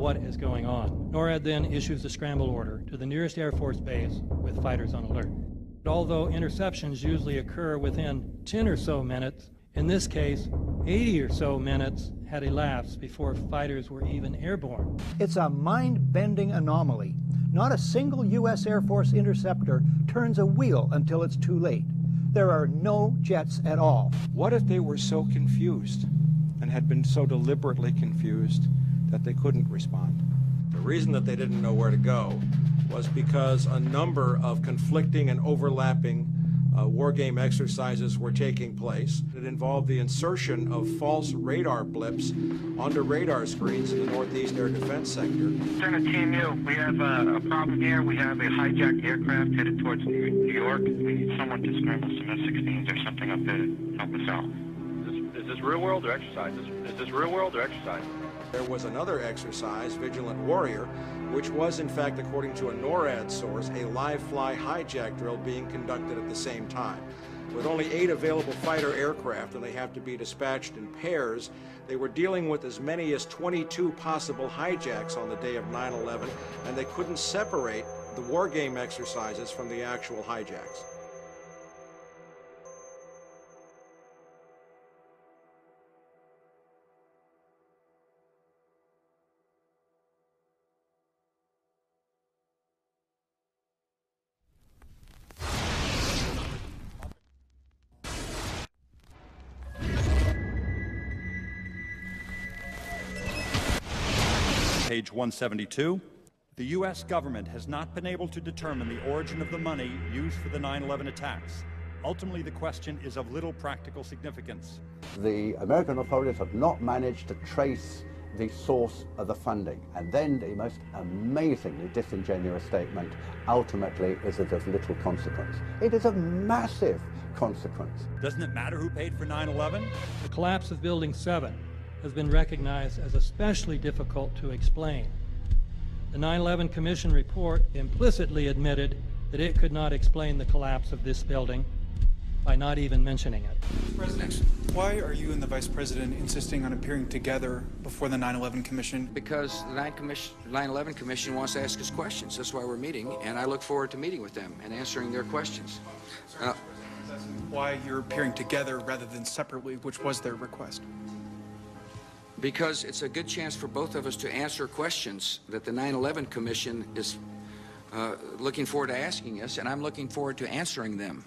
what is going on. NORAD then issues a scramble order to the nearest Air Force base with fighters on alert. Although interceptions usually occur within 10 or so minutes, in this case, 80 or so minutes had elapsed before fighters were even airborne. It's a mind-bending anomaly. Not a single U.S. Air Force interceptor turns a wheel until it's too late. There are no jets at all. What if they were so confused and had been so deliberately confused that they couldn't respond? The reason that they didn't know where to go was because a number of conflicting and overlapping war game exercises were taking place. It involved the insertion of false radar blips onto radar screens in the Northeast Air Defense Sector. Lieutenant Team U, we have a problem here. We have a hijacked aircraft headed towards New York. We need someone to scramble some F-16s or something up there to help us out. Is this real world or exercise? Is this real world or exercise? There was another exercise, Vigilant Warrior, which was, in fact, according to a NORAD source, a live-fly hijack drill being conducted at the same time. With only 8 available fighter aircraft, and they have to be dispatched in pairs, they were dealing with as many as 22 possible hijacks on the day of 9/11, and they couldn't separate the war game exercises from the actual hijacks. Page 172. The U.S. government has not been able to determine the origin of the money used for the 9/11 attacks. Ultimately, the question is of little practical significance. The American authorities have not managed to trace the source of the funding, and then the most amazingly disingenuous statement ultimately is of little consequence. It is of massive consequence. Doesn't it matter who paid for 9/11? The collapse of Building 7 has been recognized as especially difficult to explain. The 9/11 Commission report implicitly admitted that it could not explain the collapse of this building by not even mentioning it. President, why are you and the Vice President insisting on appearing together before the 9/11 Commission? Because the 9/11 Commission wants to ask us questions. That's why we're meeting, and I look forward to meeting with them and answering their questions. Why you're appearing together rather than separately, which was their request? Because it's a good chance for both of us to answer questions that the 9/11 Commission is looking forward to asking us, and I'm looking forward to answering them.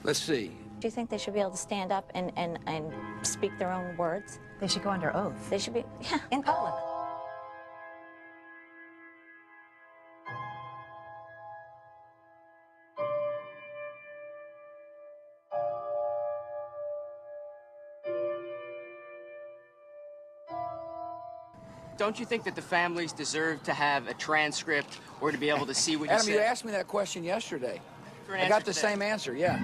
Let's see. Do you think they should be able to stand up and speak their own words? They should go under oath. They should be, yeah, in public. Don't you think that the families deserve to have a transcript or to be able to see what you Adam, said? you asked me that question yesterday. I got the same answer, yeah.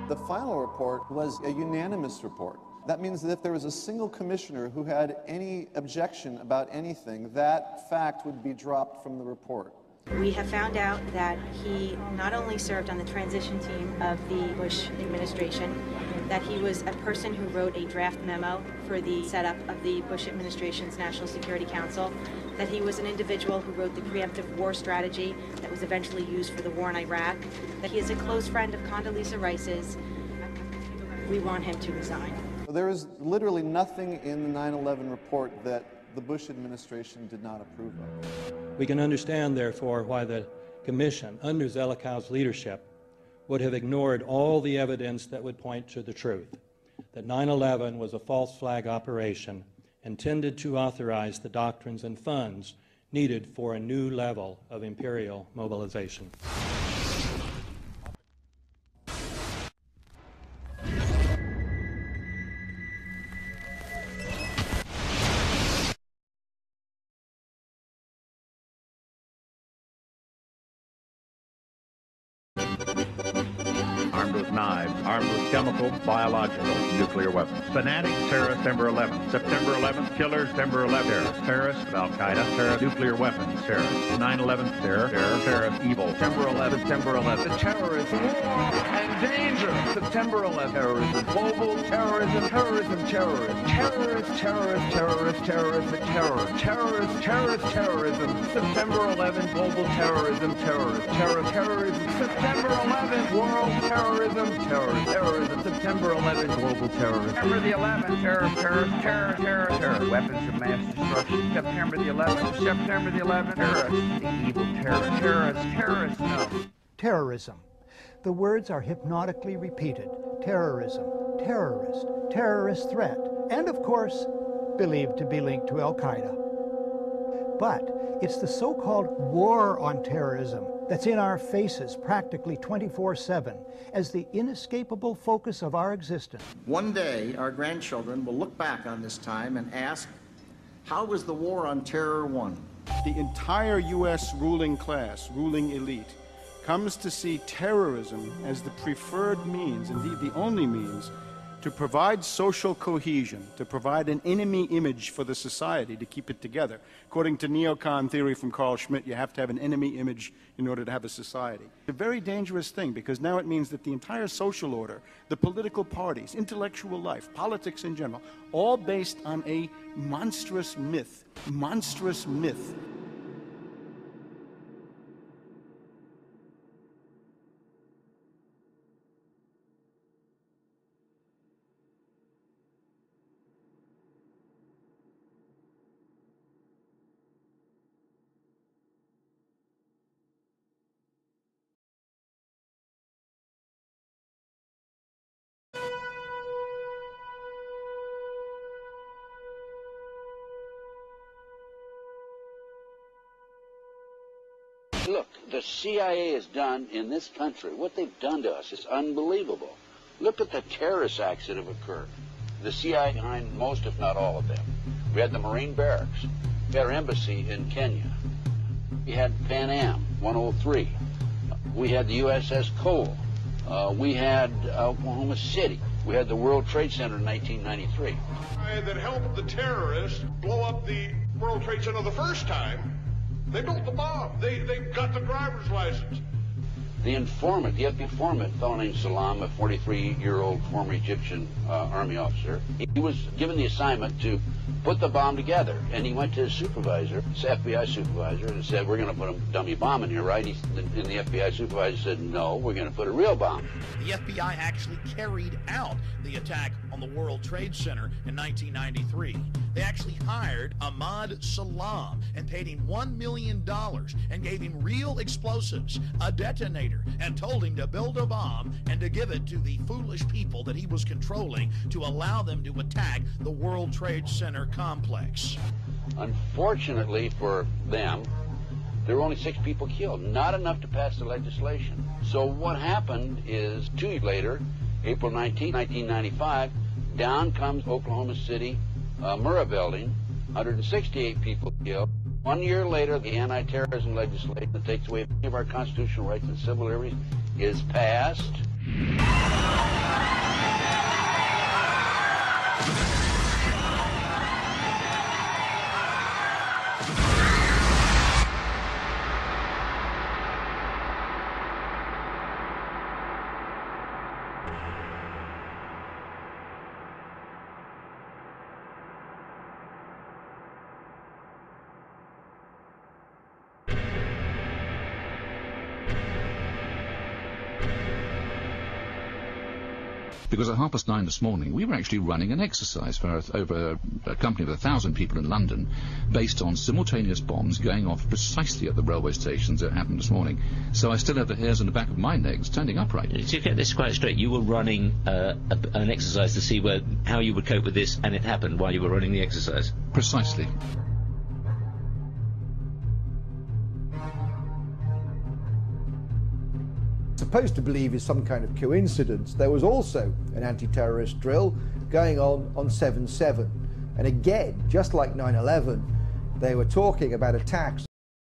The final report was a unanimous report. That means that if there was a single commissioner who had any objection about anything, that fact would be dropped from the report. We have found out that he not only served on the transition team of the Bush administration, that he was a person who wrote a draft memo for the setup of the Bush administration's National Security Council, that he was an individual who wrote the preemptive war strategy that was eventually used for the war in Iraq, that he is a close friend of Condoleezza Rice's. We want him to resign. There is literally nothing in the 9/11 report that the Bush administration did not approve of. We can understand, therefore, why the Commission, under Zelikow's leadership, would have ignored all the evidence that would point to the truth, that 9/11 was a false flag operation intended to authorize the doctrines and funds needed for a new level of imperial mobilization. Armed with knives, armed with chemical, biological, nuclear weapons. Fanatics, terrorists, September 11th. September 11th, killers, September 11th. Terrorists, Al-Qaeda, terrorists, nuclear weapons, terrorists. 9/11, terror, terrorists, evil. September 11th, September 11th. The terrorism, war, and danger. September 11th, terrorism, global terrorism, terrorism, terrorism. Terrorists, terrorists, terrorists, terrorists, terror. Terrorists, terrorists, with terrorism. September 11, global terrorism, terrorism. September 11, world terrorism, terrorism. September 11, global terrorism. September the 11th, terror. Weapons of mass destruction. September the 11th, terrorists, the evil terrorists, no. Terrorism. The words are hypnotically repeated. Terrorism, terrorist, terrorist threat, and of course, believed to be linked to Al-Qaeda. But it's the so-called war on terrorism that's in our faces practically 24/7 as the inescapable focus of our existence. One day, our grandchildren will look back on this time and ask, how was the war on terror won? The entire U.S. ruling class, ruling elite, comes to see terrorism as the preferred means, indeed the only means, to provide social cohesion, to provide an enemy image for the society to keep it together. According to neocon theory from Carl Schmitt, you have to have an enemy image in order to have a society. It's a very dangerous thing because now it means that the entire social order, the political parties, intellectual life, politics in general, all based on a monstrous myth. Look, the CIA has done in this country, what they've done to us is unbelievable. Look at the terrorist acts that have occurred. The CIA behind most, if not all of them. We had the Marine barracks. We had our embassy in Kenya. We had Pan Am 103. We had the USS Cole. We had Oklahoma City. We had the World Trade Center in 1993. That helped the terrorists blow up the World Trade Center the first time. They built the bomb. They got the driver's license. The informant, the FBI informant, a fellow named Salam, a 43-year-old former Egyptian army officer, he was given the assignment to put the bomb together. And he went to his supervisor, his FBI supervisor, and said, we're going to put a dummy bomb in here, right? And the FBI supervisor said, no, we're going to put a real bomb. The FBI actually carried out the attack on the World Trade Center in 1993. They actually hired Ahmad Salam and paid him $1 million and gave him real explosives, a detonator, and told him to build a bomb and to give it to the foolish people that he was controlling to allow them to attack the World Trade Center complex. Unfortunately for them, there were only 6 people killed, not enough to pass the legislation. So what happened is 2 years later, April 19, 1995, down comes Oklahoma City Murrah building, 168 people killed. 1 year later, the anti-terrorism legislation that takes away many of our constitutional rights and civil liberties is passed. Because at 9:30 this morning, we were actually running an exercise for over a company of 1,000 people in London, based on simultaneous bombs going off precisely at the railway stations that happened this morning. So I still have the hairs on the back of my neck standing upright. To get this quite straight, you were running an exercise to see how you would cope with this, and it happened while you were running the exercise? Precisely. Supposed to believe is some kind of coincidence. There was also an anti-terrorist drill going on 7/7. And again, just like 9/11, they were talking about attacks